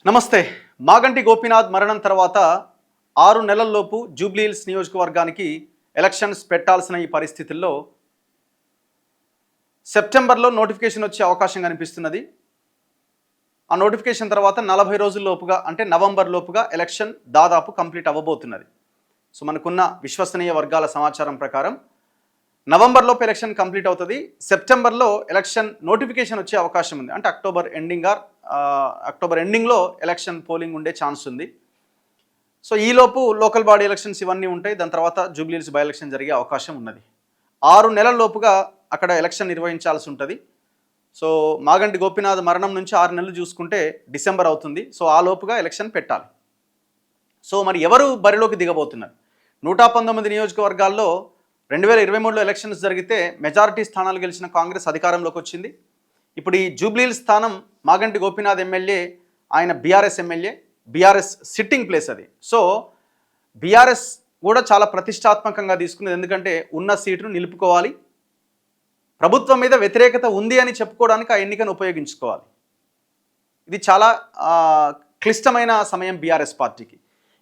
నమస్తే. మాగంటి గోపీనాథ్ మరణం తర్వాత 6 నెలల్లోపు జూబ్లీహిల్స్ నియోజకవర్గానికి ఎలక్షన్స్ పెట్టాల్సిన ఈ పరిస్థితుల్లో సెప్టెంబర్లో నోటిఫికేషన్ వచ్చే అవకాశం కనిపిస్తున్నది. ఆ నోటిఫికేషన్ తర్వాత 40 రోజుల్లోపుగా అంటే నవంబర్ లోపుగా ఎలక్షన్ దాదాపు కంప్లీట్ అవ్వబోతున్నది. సో మనకున్న విశ్వసనీయ వర్గాల సమాచారం ప్రకారం నవంబర్లోపు ఎలక్షన్ కంప్లీట్ అవుతుంది. సెప్టెంబర్లో ఎలక్షన్ నోటిఫికేషన్ వచ్చే అవకాశం ఉంది. అంటే అక్టోబర్ ఎండింగ్లో ఎలక్షన్ పోలింగ్ ఉండే ఛాన్స్ ఉంది. సో ఈలోపు లోకల్ బాడీ ఎలక్షన్స్ ఇవన్నీ ఉంటాయి. దాని తర్వాత జూబ్లీహిల్స్ బై ఎలక్షన్ జరిగే అవకాశం ఉన్నది. 6 నెలల లోపుగా అక్కడ ఎలక్షన్ నిర్వహించాల్సి ఉంటుంది. సో మాగంటి గోపీనాథ్ మరణం నుంచి 6 నెలలు చూసుకుంటే డిసెంబర్ అవుతుంది. సో ఆ లోపుగా ఎలక్షన్ పెట్టాలి. సో మరి ఎవరు బరిలోకి దిగబోతున్నారు? 119 నియోజకవర్గాల్లో 2023లో ఎలక్షన్స్ జరిగితే మెజారిటీ స్థానాలు గెలిచిన కాంగ్రెస్ అధికారంలోకి వచ్చింది. ఇప్పుడు ఈ జూబ్లీహిల్స్ స్థానం మాగంటి గోపీనాథ్ ఎమ్మెల్యే, ఆయన BRS MLA, BRS sitting place అది. సో బీఆర్ఎస్ కూడా చాలా ప్రతిష్టాత్మకంగా తీసుకున్నది. ఎందుకంటే ఉన్న సీటును నిలుపుకోవాలి, ప్రభుత్వం మీద వ్యతిరేకత ఉంది అని చెప్పుకోవడానికి ఆ ఎన్నికను ఉపయోగించుకోవాలి. ఇది చాలా క్లిష్టమైన సమయం బీఆర్ఎస్ పార్టీకి.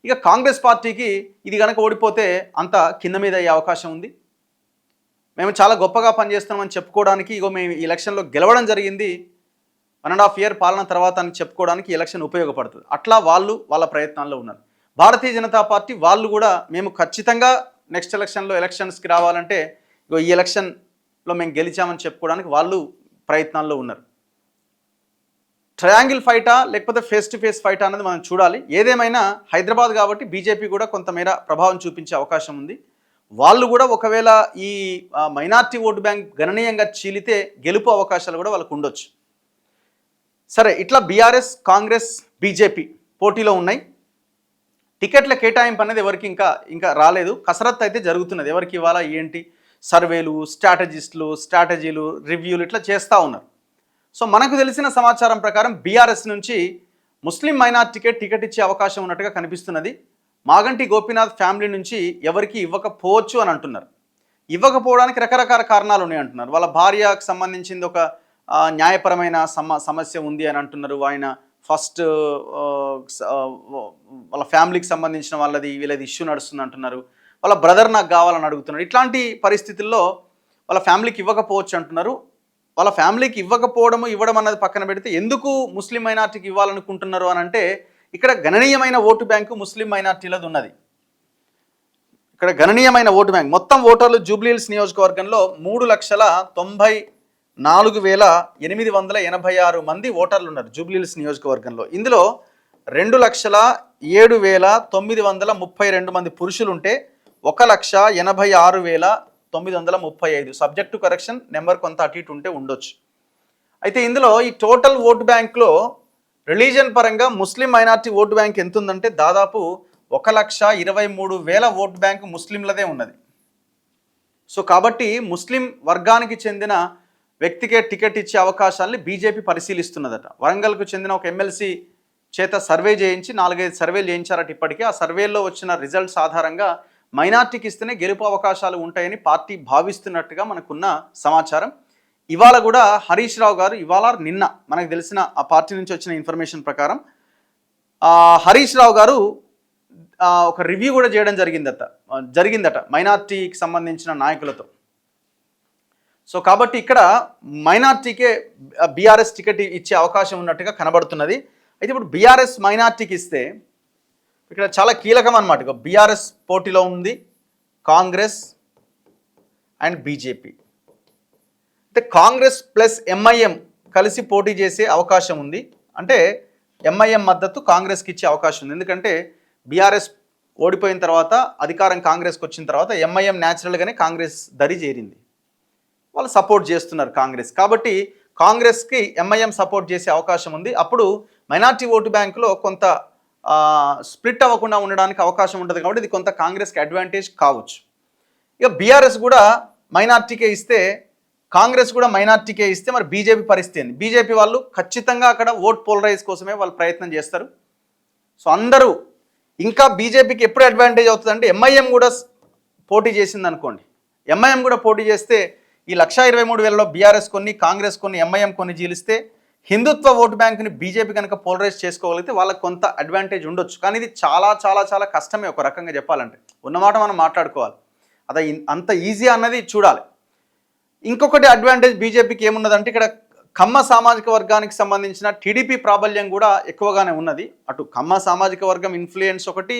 ఇక కాంగ్రెస్ పార్టీకి ఇది కనుక ఓడిపోతే అంత కింద మీద అయ్యే అవకాశం ఉంది. మేము చాలా గొప్పగా పనిచేస్తున్నామని చెప్పుకోవడానికి, ఇగో మేము ఈ ఎలక్షన్లో గెలవడం జరిగింది 1.5 ఇయర్ పాలన తర్వాత అని చెప్పుకోవడానికి ఎలక్షన్ ఉపయోగపడుతుంది. అట్లా వాళ్ళు వాళ్ళ ప్రయత్నాల్లో ఉన్నారు. భారతీయ జనతా పార్టీ వాళ్ళు కూడా మేము ఖచ్చితంగా నెక్స్ట్ ఎలక్షన్స్కి రావాలంటే ఇగో ఈ ఎలక్షన్లో మేము గెలిచామని చెప్పుకోవడానికి వాళ్ళు ప్రయత్నాల్లో ఉన్నారు. ట్రయాంగిల్ ఫైటా లేకపోతే ఫేస్ టు ఫేస్ ఫైటా అనేది మనం చూడాలి. ఏదేమైనా హైదరాబాద్ కాబట్టి బీజేపీ కూడా కొంతమేర ప్రభావం చూపించే అవకాశం ఉంది. వాళ్ళు కూడా ఒకవేళ ఈ మైనార్టీ ఓటు బ్యాంక్ గణనీయంగా చీలితే గెలుపు అవకాశాలు కూడా వాళ్ళకు ఉండొచ్చు. సరే, ఇట్లా బీఆర్ఎస్, కాంగ్రెస్, బీజేపీ పోటీలో ఉన్నాయి. టికెట్ల కేటాయింపు అనేది ఎవరికి ఇంకా రాలేదు. కసరత్తు అయితే జరుగుతున్నది. ఎవరికి ఇవ్వాలా ఏంటి, సర్వేలు, స్ట్రాటజీలు, రివ్యూలు ఇట్లా చేస్తూ ఉన్నారు. సో మనకు తెలిసిన సమాచారం ప్రకారం బీఆర్ఎస్ నుంచి ముస్లిం మైనార్టీకే టికెట్ ఇచ్చే అవకాశం ఉన్నట్టుగా కనిపిస్తున్నది. మాగంటి గోపీనాథ్ ఫ్యామిలీ నుంచి ఎవరికి ఇవ్వకపోవచ్చు అని అంటున్నారు. ఇవ్వకపోవడానికి రకరకాల కారణాలు ఉన్నాయి అంటున్నారు. వాళ్ళ భార్యకు సంబంధించింది ఒక న్యాయపరమైన సమస్య ఉంది అని అంటున్నారు. ఆయన ఫస్ట్ వాళ్ళ ఫ్యామిలీకి సంబంధించిన వీళ్ళది ఇష్యూ నడుస్తుంది అంటున్నారు. వాళ్ళ బ్రదర్ నాకు కావాలని అడుగుతున్నారు. ఇట్లాంటి పరిస్థితుల్లో వాళ్ళ ఫ్యామిలీకి ఇవ్వకపోవచ్చు అంటున్నారు. వాళ్ళ ఫ్యామిలీకి ఇవ్వడం అన్నది పక్కన పెడితే ఎందుకు ముస్లిం మైనార్టీకి ఇవ్వాలనుకుంటున్నారు అని అంటే, ఇక్కడ గణనీయమైన ఓటు బ్యాంకు ముస్లిం మైనార్టీలది ఉన్నది. ఇక్కడ గణనీయమైన ఓటు బ్యాంక్, మొత్తం ఓటర్లు జూబ్లీహిల్స్ నియోజకవర్గంలో 3,94,886 మంది ఓటర్లు ఉన్నారు జూబ్లీహిల్స్ నియోజకవర్గంలో. ఇందులో 2,07,932 మంది పురుషులు ఉంటే 1,86,935 సబ్జెక్టు కరెక్షన్ నెంబర్ కొంత అటు ఇటు ఉంటే ఉండొచ్చు. అయితే ఇందులో ఈ టోటల్ ఓటు బ్యాంక్లో రిలీజన్ పరంగా ముస్లిం మైనార్టీ ఓటు బ్యాంక్ ఎంత ఉందంటే దాదాపు 1,23,000 ఓటు బ్యాంకు ముస్లింలదే ఉన్నది. సో కాబట్టి ముస్లిం వర్గానికి చెందిన వ్యక్తికే టికెట్ ఇచ్చే అవకాశాలని బీజేపీ పరిశీలిస్తున్నదట. వరంగల్కు చెందిన ఒక ఎమ్మెల్సీ చేత సర్వే చేయించి 4-5 సర్వేలు చేయించారట ఇప్పటికే. ఆ సర్వేల్లో వచ్చిన రిజల్ట్స్ ఆధారంగా మైనార్టీకి ఇస్తేనే గెలుపు అవకాశాలు ఉంటాయని పార్టీ భావిస్తున్నట్టుగా మనకున్న సమాచారం. ఇవాళ కూడా హరీష్ రావు గారు, ఇవాళ నిన్న మనకు తెలిసిన ఆ పార్టీ నుంచి వచ్చిన ఇన్ఫర్మేషన్ ప్రకారం హరీష్ రావు గారు ఒక రివ్యూ కూడా చేయడం జరిగిందట మైనార్టీకి సంబంధించిన నాయకులతో. సో కాబట్టి ఇక్కడ మైనార్టీకే బీఆర్ఎస్ టికెట్ ఇచ్చే అవకాశం ఉన్నట్టుగా కనబడుతున్నది. అయితే ఇప్పుడు బీఆర్ఎస్ మైనార్టీకి ఇస్తే ఇక్కడ చాలా కీలకం అన్నమాట. బీఆర్ఎస్ పోటీలో ఉంది, కాంగ్రెస్ అండ్ బీజేపీ. అయితే కాంగ్రెస్ ప్లస్ ఎంఐఎం కలిసి పోటీ చేసే అవకాశం ఉంది. అంటే ఎంఐఎం మద్దతు కాంగ్రెస్కి ఇచ్చే అవకాశం ఉంది. ఎందుకంటే బీఆర్ఎస్ ఓడిపోయిన తర్వాత అధికారం కాంగ్రెస్కి వచ్చిన తర్వాత ఎంఐఎం న్యాచురల్గానే కాంగ్రెస్ దరి చేరింది. వాళ్ళు సపోర్ట్ చేస్తున్నారు కాంగ్రెస్. కాబట్టి కాంగ్రెస్కి ఎంఐఎం సపోర్ట్ చేసే అవకాశం ఉంది. అప్పుడు మైనార్టీ ఓటు బ్యాంకులో కొంత స్ప్లిట్ అవ్వకుండా ఉండడానికి అవకాశం ఉంటుంది. కాబట్టి ఇది కొంత కాంగ్రెస్కి అడ్వాంటేజ్ కావచ్చు. ఇక బీఆర్ఎస్ కూడా మైనార్టీకే ఇస్తే, కాంగ్రెస్ కూడా మైనార్టీకే ఇస్తే మరి బీజేపీ పరిస్థితి ఏంది? బీజేపీ వాళ్ళు ఖచ్చితంగా అక్కడ ఓట్ పోలరైజ్ కోసమే వాళ్ళు ప్రయత్నం చేస్తారు. సో అందరూ ఇంకా బీజేపీకి ఎప్పుడు అడ్వాంటేజ్ అవుతుందంటే ఎంఐఎం కూడా పోటీ చేసింది అనుకోండి. ఎంఐఎం కూడా పోటీ చేస్తే ఈ 1,23,000లో బీఆర్ఎస్ కొన్ని, కాంగ్రెస్ కొన్ని, ఎంఐఎం కొన్ని జీలిస్తే హిందుత్వ ఓటు బ్యాంకుని బీజేపీ కనుక పోలరైజ్ చేసుకోగలిగితే వాళ్ళకి కొంత అడ్వాంటేజ్ ఉండొచ్చు. కానీ ఇది చాలా చాలా చాలా కష్టమే ఒక రకంగా చెప్పాలంటే. ఉన్నమాట మనం మాట్లాడుకోవాలి. అది అంత ఈజీ అన్నది చూడాలి. ఇంకొకటి అడ్వాంటేజ్ బీజేపీకి ఏమున్నదంటే ఇక్కడ కమ్మ సామాజిక వర్గానికి సంబంధించిన టీడీపీ ప్రాబల్యం కూడా ఎక్కువగానే ఉన్నది. అటు కమ్మ సామాజిక వర్గం ఇన్ఫ్లుయెన్స్ ఒకటి,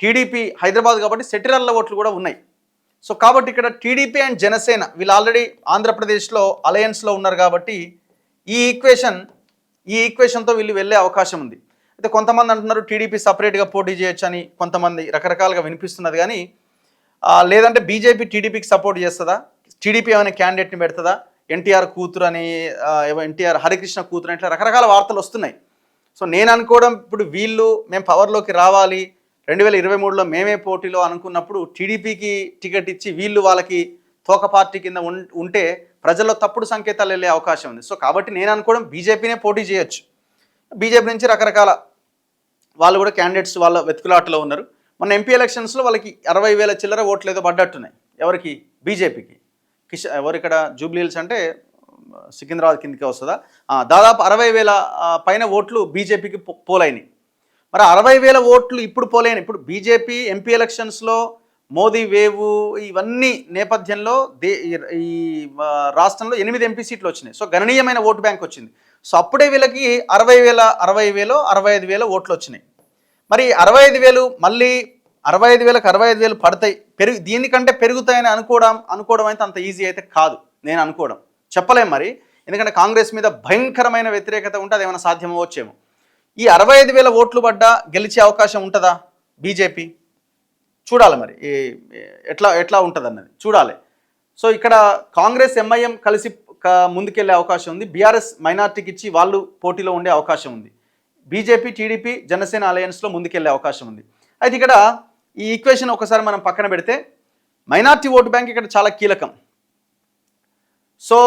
టీడీపీ హైదరాబాద్ కాబట్టి సెటిలర్ల ఓట్లు కూడా ఉన్నాయి. సో కాబట్టి ఇక్కడ టీడీపీ అండ్ జనసేన వీళ్ళు ఆల్రెడీ ఆంధ్రప్రదేశ్లో అలయన్స్లో ఉన్నారు కాబట్టి ఈ ఈక్వేషన్తో వీళ్ళు వెళ్ళే అవకాశం ఉంది. అయితే కొంతమంది అంటున్నారు టీడీపీ సపరేట్గా పోటీ చేయొచ్చు అని, కొంతమంది రకరకాలుగా వినిపిస్తున్నది. కానీ లేదంటే బీజేపీ టీడీపీకి సపోర్ట్ చేస్తుందా, టీడీపీ ఏమైనా క్యాండిడేట్ని పెడుతుందా, ఎన్టీఆర్ కూతురు అని ఎన్టీఆర్ హరికృష్ణ కూతురు ఇట్లా రకరకాల వార్తలు వస్తున్నాయి. సో నేను అనుకోవడం ఇప్పుడు వీళ్ళు మేము పవర్లోకి రావాలి 2023లో మేమే పోటీలో అనుకున్నప్పుడు టీడీపీకి టికెట్ ఇచ్చి వీళ్ళు వాళ్ళకి తోక పార్టీ కింద ఉంటే ప్రజల్లో తప్పుడు సంకేతాలు వెళ్ళే అవకాశం ఉంది. సో కాబట్టి నేను అనుకోవడం బీజేపీనే పోటీ చేయొచ్చు. బీజేపీ నుంచి రకరకాల వాళ్ళు కూడా క్యాండిడేట్స్ వాళ్ళ వెతుకులాటలో ఉన్నారు. మొన్న ఎంపీ ఎలక్షన్స్లో వాళ్ళకి 60,000 చిల్లర ఓట్లు ఏదో పడ్డట్టున్నాయి. ఎవరికి? బీజేపీకి. ఎవరు ఇక్కడ జూబ్లీ హిల్స్ అంటే సికింద్రాబాద్ కిందకే వస్తుందా, దాదాపు 60,000 పైన ఓట్లు బీజేపీకి పోలైనవి. మరి 60,000 ఓట్లు ఇప్పుడు పోలేని ఇప్పుడు బీజేపీ ఎంపీ ఎలక్షన్స్లో మోదీ వేవు ఇవన్నీ నేపథ్యంలో ఈ రాష్ట్రంలో 8 ఎంపీ సీట్లు వచ్చినాయి. సో గణనీయమైన ఓటు బ్యాంక్ వచ్చింది. సో అప్పుడే వీళ్ళకి 60,000 65,000 ఓట్లు వచ్చినాయి. మరి 65,000 మళ్ళీ 65,000కి 65,000 పడతాయి, దీనికంటే పెరుగుతాయని అనుకోవడం అయితే అంత ఈజీ అయితే కాదు. నేను అనుకోవడం చెప్పలేం మరి, ఎందుకంటే కాంగ్రెస్ మీద భయంకరమైన వ్యతిరేకత ఉంటే అది ఏమైనా సాధ్యమవచ్చేమో. ఈ 65,000 ఓట్లు పడ్డా గెలిచే అవకాశం ఉంటుందా బీజేపీ? చూడాలి మరి ఎట్లా ఉంటుంది అన్నది చూడాలి. సో ఇక్కడ కాంగ్రెస్ ఎంఐఎం కలిసి ముందుకెళ్లే అవకాశం ఉంది. బీఆర్ఎస్ మైనార్టీకి ఇచ్చి వాళ్ళు పోటీలో ఉండే అవకాశం ఉంది. బీజేపీ టీడీపీ జనసేన అలయన్స్లో ముందుకెళ్లే అవకాశం ఉంది. అయితే ఇక్కడ ఈ ఈక్వేషన్ ఒకసారి మనం పక్కన పెడితే మైనార్టీ ఓటు బ్యాంక్ ఇక్కడ చాలా కీలకం. సో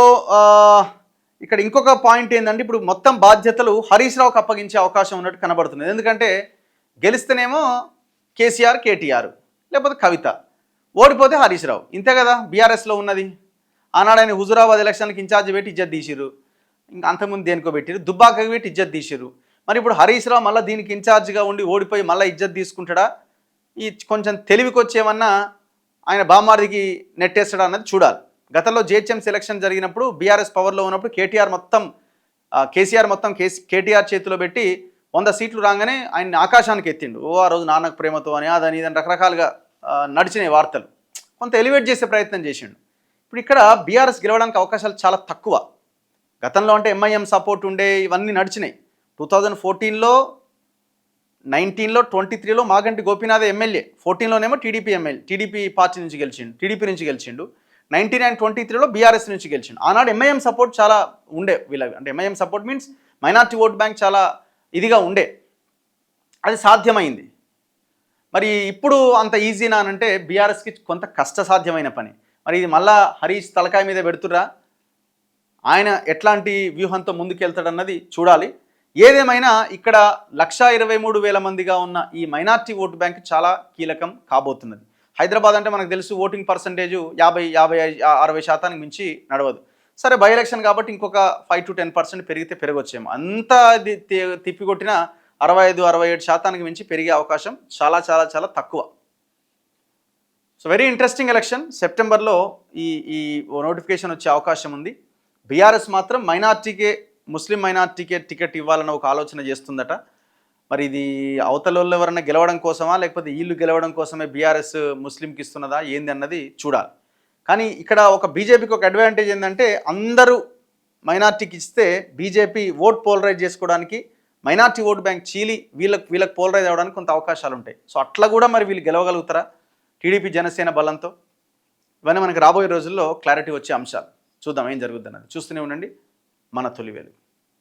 ఇక్కడ ఇంకొక పాయింట్ ఏంటంటే ఇప్పుడు మొత్తం బాధ్యతలు హరీష్ రావుకి అప్పగించే అవకాశం ఉన్నట్టు కనబడుతుంది. ఎందుకంటే గెలిస్తేనేమో కేసీఆర్ కేటీఆర్ లేకపోతే కవిత, ఓడిపోతే హరీష్ రావు, ఇంతే కదా బీఆర్ఎస్లో ఉన్నది. ఆనాడు ఆయన హుజురాబాద్ ఎలక్షన్కి ఇన్ఛార్జ్ పెట్టి ఇజ్జత్ తీసిరు, ఇంకా అంతకుముందు దేనికో పెట్టిరు, దుబ్బాకకి పెట్టి ఇజ్జత్ తీసిరు. మరి ఇప్పుడు హరీష్ రావు మళ్ళీ దీనికి ఇన్ఛార్జ్గా ఉండి ఓడిపోయి మళ్ళీ ఇజ్జత్ తీసుకుంటాడా, ఈ కొంచెం తెలివికి వచ్చేమన్నా ఆయన బామ్మార్దికి నెట్టేస్తాడా అన్నది చూడాలి. గతంలో జిహెచ్ఎం సెలక్షన్ జరిగినప్పుడు బీఆర్ఎస్ పవర్లో ఉన్నప్పుడు కేసీఆర్ మొత్తం కేటీఆర్ చేతిలో పెట్టి 100 సీట్లు రాగానే ఆయన ఆకాశానికి ఎత్తిండు. ఆ రోజు నాన్నకు ప్రేమతో అని అదని ఇదని రకరకాలుగా నడిచినాయి వార్తలు. కొంత ఎలివేట్ చేసే ప్రయత్నం చేసిండు. ఇప్పుడు ఇక్కడ బీఆర్ఎస్ గెలవడానికి అవకాశాలు చాలా తక్కువ. గతంలో అంటే ఎంఐఎం సపోర్ట్ ఉండే ఇవన్నీ నడిచినాయి. 2014లో 19లో 23లో మాగంటి గోపీనాథ్ ఎమ్మెల్యే, 14లోనేమో టీడీపీ పార్టీ నుంచి గెలిచిండు, టీడీపీ నుంచి గెలిచిండు. 19 and 23లో బీఆర్ఎస్ నుంచి గెలిచిండు. ఆనాడు ఎంఐఎం సపోర్ట్ చాలా ఉండే వీళ్ళకి, అంటే MIM support means minority vote bank చాలా ఇదిగా ఉండే, అది సాధ్యమైంది. మరి ఇప్పుడు అంత ఈజీనా అంటే బీఆర్ఎస్కి కొంత కష్టసాధ్యమైన పని. మరి ఇది మళ్ళా హరీష్ తలకాయ మీద పెడుతుర్రా, ఆయన ఎట్లాంటి వ్యూహంతో ముందుకెళ్తాడన్నది చూడాలి. ఏదేమైనా ఇక్కడ 123,000 మందిగా ఉన్న ఈ మైనార్టీ ఓటు బ్యాంక్ చాలా కీలకం కాబోతున్నది. హైదరాబాద్ అంటే మనకు తెలుసు ఓటింగ్ పర్సంటేజు 50-60% మించి నడవదు. సరే బై ఎలక్షన్ కాబట్టి ఇంకొక 5 to 10% పెరిగితే పెరగొచ్చేమో. అంతా తిప్పికొట్టిన 65-67% మించి పెరిగే అవకాశం చాలా చాలా చాలా తక్కువ. So very interesting election. సెప్టెంబర్లో ఈ నోటిఫికేషన్ వచ్చే అవకాశం ఉంది. బీఆర్ఎస్ మాత్రం ముస్లిం మైనార్టీకే టికెట్ ఇవ్వాలన్న ఒక ఆలోచన చేస్తుందట. మరి ఇది అవతలలో ఎవరైనా గెలవడం కోసమా లేకపోతే వీళ్ళు గెలవడం కోసమే బీఆర్ఎస్ ముస్లింకి ఇస్తున్నదా ఏంది అన్నది చూడాలి. కానీ ఇక్కడ ఒక బీజేపీకి ఒక అడ్వాంటేజ్ ఏంటంటే అందరూ మైనార్టీకి ఇస్తే బీజేపీ ఓట్ పోలరైజ్ చేసుకోవడానికి మైనార్టీ ఓట్ బ్యాంక్ చీలి వీళ్ళకి పోలరైజ్ అవ్వడానికి కొంత అవకాశాలు ఉంటాయి. సో అట్లా కూడా మరి వీళ్ళు గెలవగలుగుతారా టీడీపీ జనసేన బలంతో? ఇవన్నీ మనకి రాబోయే రోజుల్లో క్లారిటీ వచ్చే అంశాలు. చూద్దాం ఏం జరుగుద్ది అన్నది. చూస్తూనే ఉండండి మన తొలి వెలుగు.